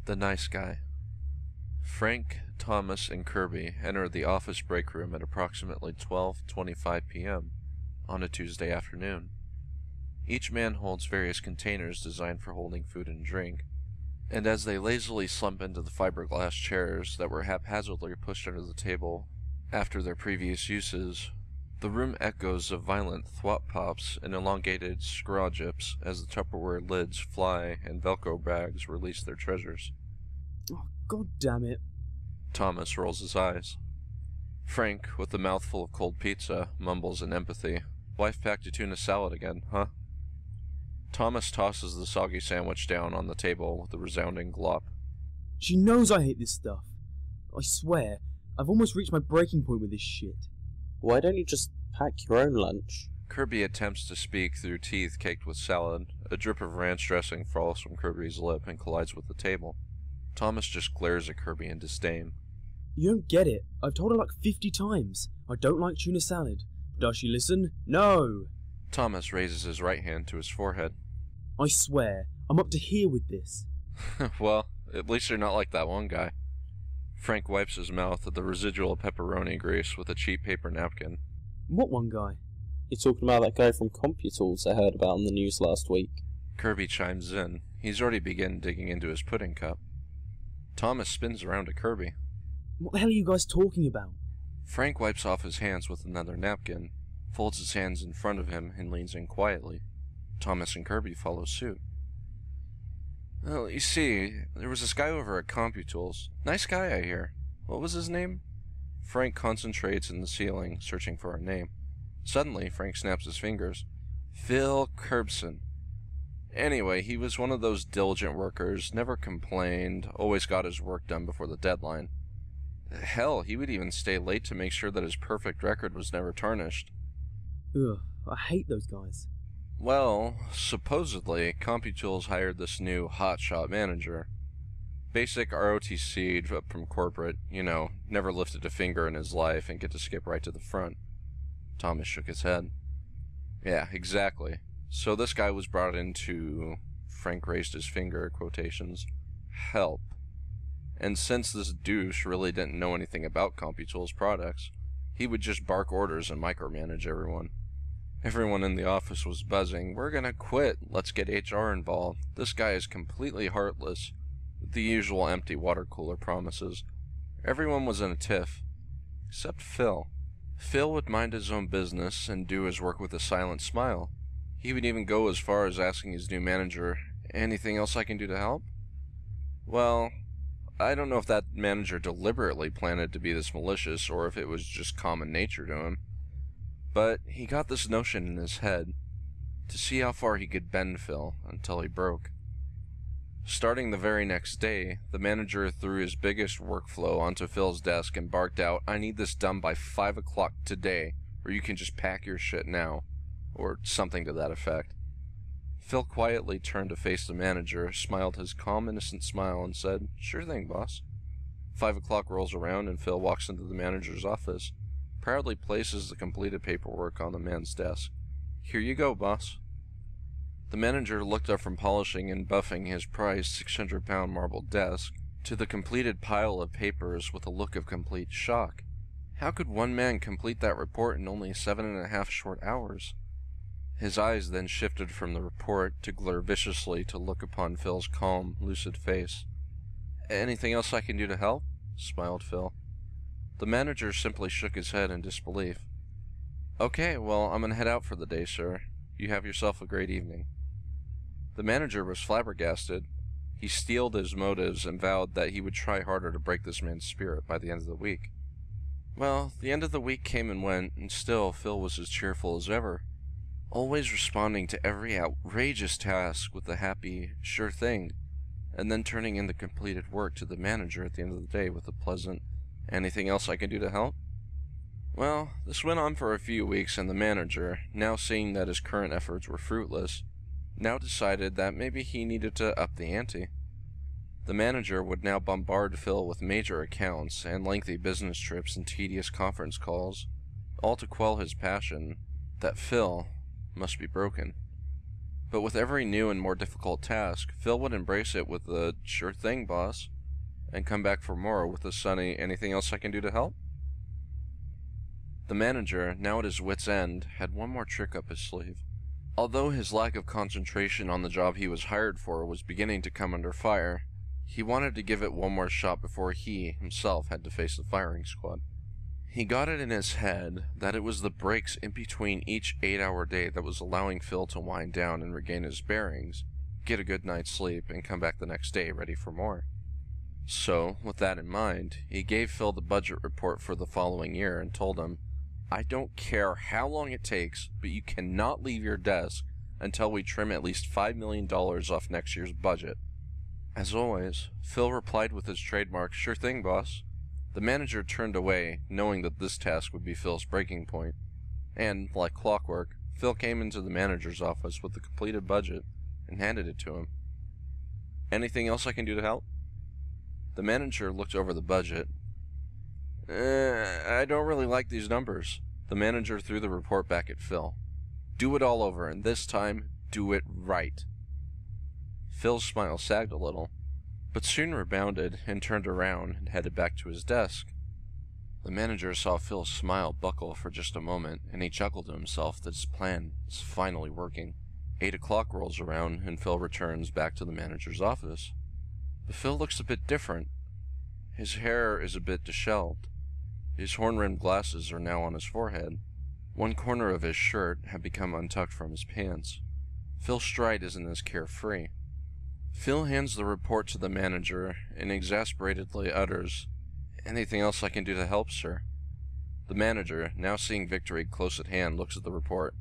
The nice guy. Frank, Thomas, and Kirby enter the office break room at approximately 12:25 p.m. on a Tuesday afternoon. Each man holds various containers designed for holding food and drink, and as they lazily slump into the fiberglass chairs that were haphazardly pushed under the table after their previous uses, the room echoes of violent thwop pops and elongated scraw jips as the Tupperware lids fly and Velcro bags release their treasures. Oh, God damn it. Thomas rolls his eyes. Frank, with a mouthful of cold pizza, mumbles in empathy, "Wife packed a tuna salad again, huh?" Thomas tosses the soggy sandwich down on the table with a resounding glop. She knows I hate this stuff. I swear, I've almost reached my breaking point with this shit. Why don't you just pack your own lunch? Kirby attempts to speak through teeth caked with salad. A drip of ranch dressing falls from Kirby's lip and collides with the table. Thomas just glares at Kirby in disdain. You don't get it. I've told her like 50 times. I don't like tuna salad. Does she listen? No! Thomas raises his right hand to his forehead. I swear, I'm up to here with this. Well, at least you're not like that one guy. Frank wipes his mouth at the residual pepperoni grease with a cheap paper napkin. What one guy? You're talking about that guy from Computools I heard about on the news last week. Kirby chimes in. He's already begun digging into his pudding cup. Thomas spins around to Kirby. What the hell are you guys talking about? Frank wipes off his hands with another napkin, folds his hands in front of him, and leans in quietly. Thomas and Kirby follow suit. Well, you see, there was this guy over at Computools. Nice guy, I hear. What was his name? Frank concentrates in the ceiling, searching for a name. Suddenly, Frank snaps his fingers. Phil Curbson. Anyway, he was one of those diligent workers, never complained, always got his work done before the deadline. Hell, he would even stay late to make sure that his perfect record was never tarnished. Ugh, I hate those guys. Well, supposedly, Computools hired this new hotshot manager. Basic ROTC from corporate, never lifted a finger in his life and get to skip right to the front. Thomas shook his head. Yeah, exactly. So this guy was brought in to, Frank raised his finger, quotations, help. And since this douche really didn't know anything about Computools products, he would just bark orders and micromanage everyone. Everyone in the office was buzzing. We're gonna quit. Let's get HR involved. This guy is completely heartless. The usual empty water cooler promises. Everyone was in a tiff. Except Phil. Phil would mind his own business and do his work with a silent smile. He would even go as far as asking his new manager, "Anything else I can do to help?" Well, I don't know if that manager deliberately planned to be this malicious or if it was just common nature to him. But he got this notion in his head, to see how far he could bend Phil until he broke. Starting the very next day, the manager threw his biggest workflow onto Phil's desk and barked out, "I need this done by 5 o'clock today, or you can just pack your shit now," or something to that effect. Phil quietly turned to face the manager, smiled his calm, innocent smile, and said, "Sure thing, boss." 5 o'clock rolls around and Phil walks into the manager's office, proudly places the completed paperwork on the man's desk. "Here you go, boss." The manager looked up from polishing and buffing his prized 600-pound marble desk to the completed pile of papers with a look of complete shock. How could one man complete that report in only 7.5 short hours? His eyes then shifted from the report to glare viciously to look upon Phil's calm, lucid face. "Anything else I can do to help?" smiled Phil. The manager simply shook his head in disbelief. "Okay, well, I'm gonna head out for the day, sir. You have yourself a great evening." The manager was flabbergasted. He steeled his motives and vowed that he would try harder to break this man's spirit by the end of the week. Well, the end of the week came and went, and still Phil was as cheerful as ever, always responding to every outrageous task with a happy, "sure thing," and then turning in the completed work to the manager at the end of the day with a pleasant, "Anything else I can do to help?" Well, this went on for a few weeks, and the manager, now seeing that his current efforts were fruitless, now decided that maybe he needed to up the ante. The manager would now bombard Phil with major accounts and lengthy business trips and tedious conference calls, all to quell his passion that Phil must be broken. But with every new and more difficult task, Phil would embrace it with a "sure thing, boss," and come back for more with a sunny "anything else I can do to help?" The manager, now at his wit's end, had one more trick up his sleeve. Although his lack of concentration on the job he was hired for was beginning to come under fire, he wanted to give it one more shot before he, himself, had to face the firing squad. He got it in his head that it was the breaks in between each 8-hour day that was allowing Phil to wind down and regain his bearings, get a good night's sleep, and come back the next day ready for more. So, with that in mind, he gave Phil the budget report for the following year and told him, "I don't care how long it takes, but you cannot leave your desk until we trim at least $5 million off next year's budget." As always, Phil replied with his trademark "sure thing, boss." The manager turned away, knowing that this task would be Phil's breaking point. And, like clockwork, Phil came into the manager's office with the completed budget and handed it to him. "Anything else I can do to help?" The manager looked over the budget. I don't really like these numbers." The manager threw the report back at Phil. "Do it all over, and this time, do it right." Phil's smile sagged a little, but soon rebounded and turned around and headed back to his desk. The manager saw Phil's smile buckle for just a moment, and he chuckled to himself that his plan is finally working. 8 o'clock rolls around, and Phil returns back to the manager's office. But Phil looks a bit different. His hair is a bit disheveled. His horn-rimmed glasses are now on his forehead. One corner of his shirt had become untucked from his pants. Phil's stride isn't as carefree. Phil hands the report to the manager and exasperatedly utters, "Anything else I can do to help, sir?" The manager, now seeing victory close at hand, looks at the report.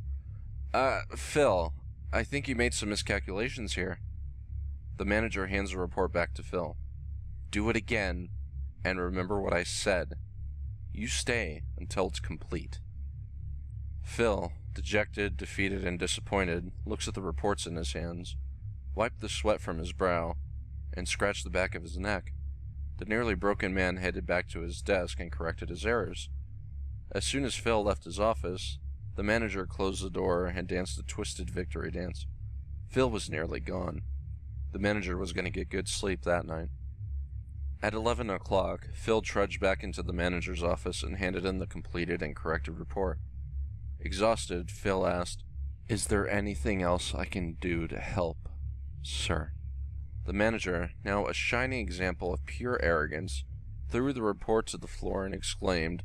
Phil, I think you made some miscalculations here." The manager hands the report back to Phil. "Do it again, and remember what I said. You stay until it's complete." Phil, dejected, defeated, and disappointed, looks at the reports in his hands, wiped the sweat from his brow, and scratched the back of his neck. The nearly broken man headed back to his desk and corrected his errors. As soon as Phil left his office, the manager closed the door and danced a twisted victory dance. Phil was nearly gone. The manager was going to get good sleep that night. At 11 o'clock, Phil trudged back into the manager's office and handed in the completed and corrected report. Exhausted, Phil asked, "Is there anything else I can do to help, sir?" The manager, now a shining example of pure arrogance, threw the report to the floor and exclaimed,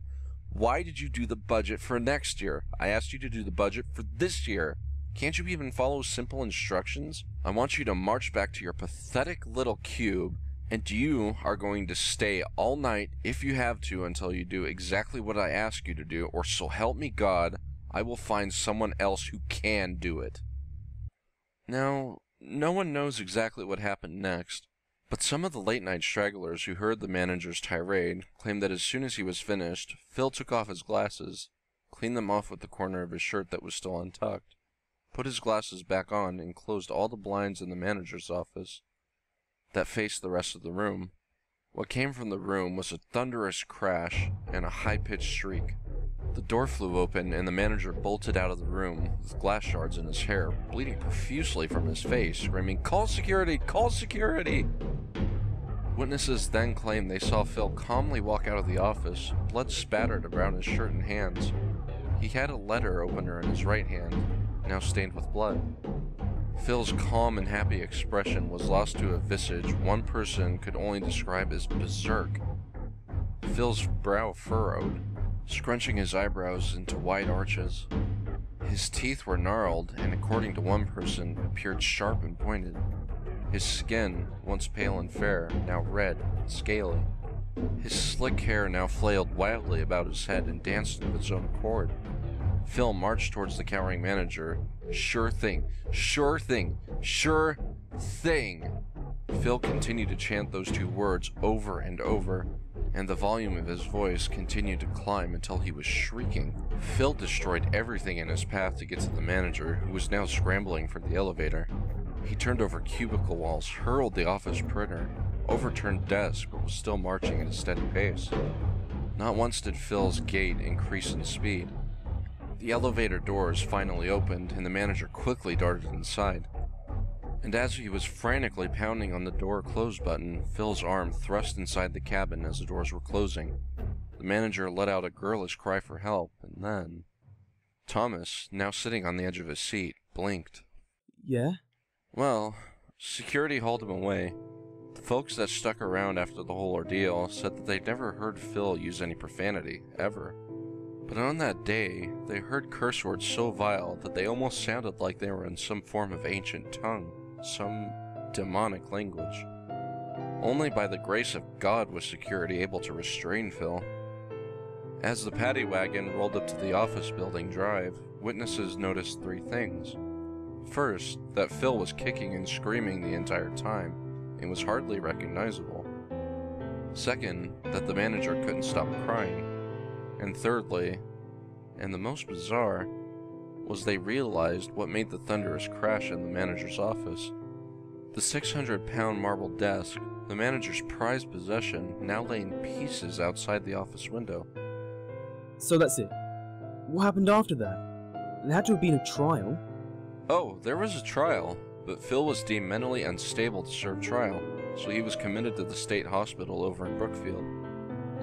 "Why did you do the budget for next year? I asked you to do the budget for this year. Can't you even follow simple instructions? I want you to march back to your pathetic little cube, and you are going to stay all night, if you have to, until you do exactly what I ask you to do, or so help me God, I will find someone else who can do it." Now, no one knows exactly what happened next, but some of the late-night stragglers who heard the manager's tirade claimed that as soon as he was finished, Phil took off his glasses, cleaned them off with the corner of his shirt that was still untucked, put his glasses back on, and closed all the blinds in the manager's office that faced the rest of the room. What came from the room was a thunderous crash and a high-pitched shriek. The door flew open and the manager bolted out of the room with glass shards in his hair, bleeding profusely from his face, screaming, "Call security! Call security!" Witnesses then claimed they saw Phil calmly walk out of the office, blood spattered around his shirt and hands. He had a letter opener in his right hand, now stained with blood. Phil's calm and happy expression was lost to a visage one person could only describe as berserk. Phil's brow furrowed, scrunching his eyebrows into wide arches. His teeth were gnarled and, according to one person, appeared sharp and pointed. His skin, once pale and fair, now red and scaly. His slick hair now flailed wildly about his head and danced of its own accord. Phil marched towards the cowering manager. "Sure thing, sure thing, sure thing." Phil continued to chant those two words over and over, and the volume of his voice continued to climb until he was shrieking. Phil destroyed everything in his path to get to the manager, who was now scrambling for the elevator. He turned over cubicle walls, hurled the office printer, overturned desks, but was still marching at a steady pace. Not once did Phil's gait increase in speed. The elevator doors finally opened, and the manager quickly darted inside. And as he was frantically pounding on the door close button, Phil's arm thrust inside the cabin as the doors were closing. The manager let out a girlish cry for help, and then... Thomas, now sitting on the edge of his seat, blinked. Yeah? Well, security hauled him away. The folks that stuck around after the whole ordeal said that they'd never heard Phil use any profanity, ever. But on that day, they heard curse words so vile that they almost sounded like they were in some form of ancient tongue, some demonic language. Only by the grace of God was security able to restrain Phil. As the paddy wagon rolled up to the office building drive, witnesses noticed 3 things. First, that Phil was kicking and screaming the entire time, and was hardly recognizable. Second, that the manager couldn't stop crying. And thirdly, and the most bizarre, was they realized what made the thunderous crash in the manager's office. The 600-pound marble desk, the manager's prized possession, now lay in pieces outside the office window. So that's it. What happened after that? There had to have been a trial. Oh, there was a trial, but Phil was deemed mentally unstable to serve trial, so he was committed to the state hospital over in Brookfield.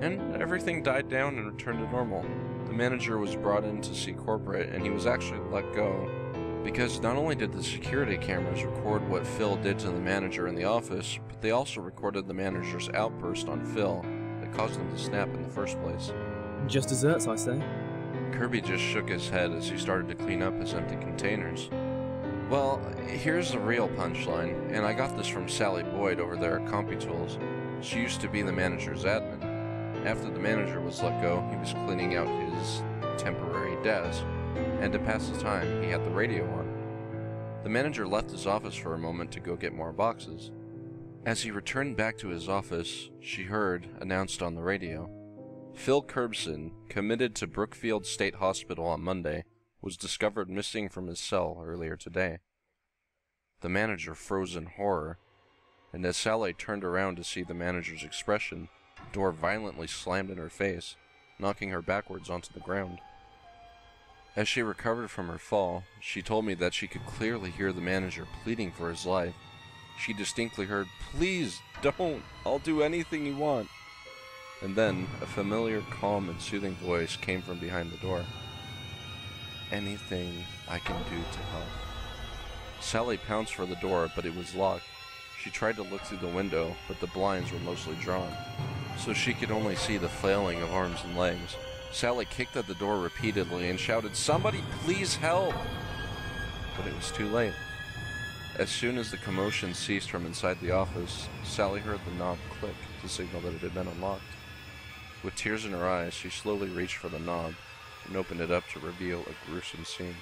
And everything died down and returned to normal. The manager was brought in to see corporate, and he was actually let go. Because not only did the security cameras record what Phil did to the manager in the office, but they also recorded the manager's outburst on Phil that caused him to snap in the first place. Just desserts, I say. Kirby just shook his head as he started to clean up his empty containers. Well, here's the real punchline, and I got this from Sally Boyd over there at CompuTools. She used to be the manager's admin. After the manager was let go, he was cleaning out his temporary desk, and to pass the time, he had the radio on. The manager left his office for a moment to go get more boxes. As he returned back to his office, she heard, announced on the radio, Phil Curbson, committed to Brookfield State Hospital on Monday, was discovered missing from his cell earlier today. The manager froze in horror, and as Sally turned around to see the manager's expression, the door violently slammed in her face, knocking her backwards onto the ground. As she recovered from her fall, she told me that she could clearly hear the manager pleading for his life. She distinctly heard, "Please, don't! I'll do anything you want!" And then, a familiar, calm, and soothing voice came from behind the door. "Anything I can do to help." Sally pounced for the door, but it was locked. She tried to look through the window, but the blinds were mostly drawn, so she could only see the flailing of arms and legs. Sally kicked at the door repeatedly and shouted, "Somebody please help!" But it was too late. As soon as the commotion ceased from inside the office, Sally heard the knob click to signal that it had been unlocked. With tears in her eyes, she slowly reached for the knob and opened it up to reveal a gruesome scene.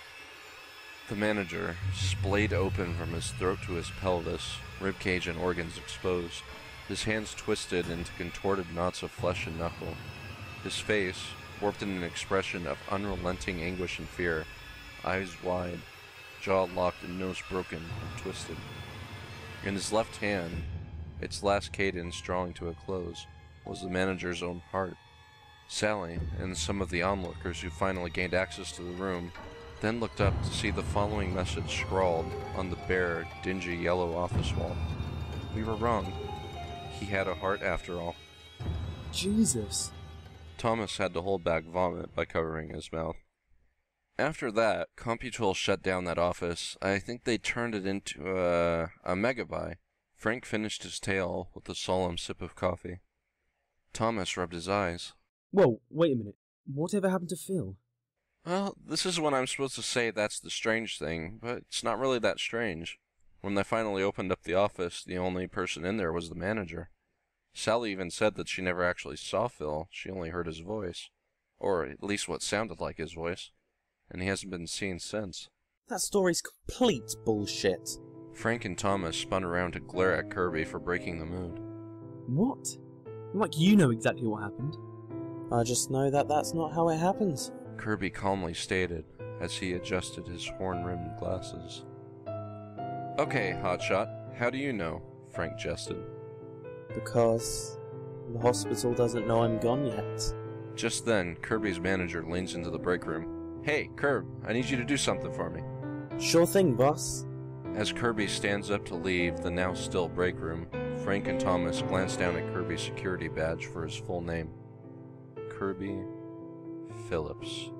The manager, splayed open from his throat to his pelvis, ribcage and organs exposed, his hands twisted into contorted knots of flesh and knuckle, his face, warped in an expression of unrelenting anguish and fear, eyes wide, jaw locked and nose broken and twisted. In his left hand, its last cadence drawing to a close, was the manager's own heart. Sally, and some of the onlookers who finally gained access to the room, then looked up to see the following message scrawled on the bare, dingy yellow office wall. "We were wrong. He had a heart after all." Jesus. Thomas had to hold back vomit by covering his mouth. After that, CompuTools shut down that office. I think they turned it into a megabuy. Frank finished his tale with a solemn sip of coffee. Thomas rubbed his eyes. Whoa, wait a minute. Whatever happened to Phil? Well, this is when I'm supposed to say that's the strange thing, but it's not really that strange. When they finally opened up the office, the only person in there was the manager. Sally even said that she never actually saw Phil, she only heard his voice. Or at least what sounded like his voice. And he hasn't been seen since. That story's complete bullshit. Frank and Thomas spun around to glare at Kirby for breaking the mood. What? Like you know exactly what happened. I just know that that's not how it happens. Kirby calmly stated, as he adjusted his horn-rimmed glasses. "Okay, Hotshot, how do you know?" Frank jested. Because the hospital doesn't know I'm gone yet. Just then, Kirby's manager leans into the break room. "Hey, Kirb, I need you to do something for me." Sure thing, boss. As Kirby stands up to leave the now still break room, Frank and Thomas glance down at Kirby's security badge for his full name. Kirby Phillips.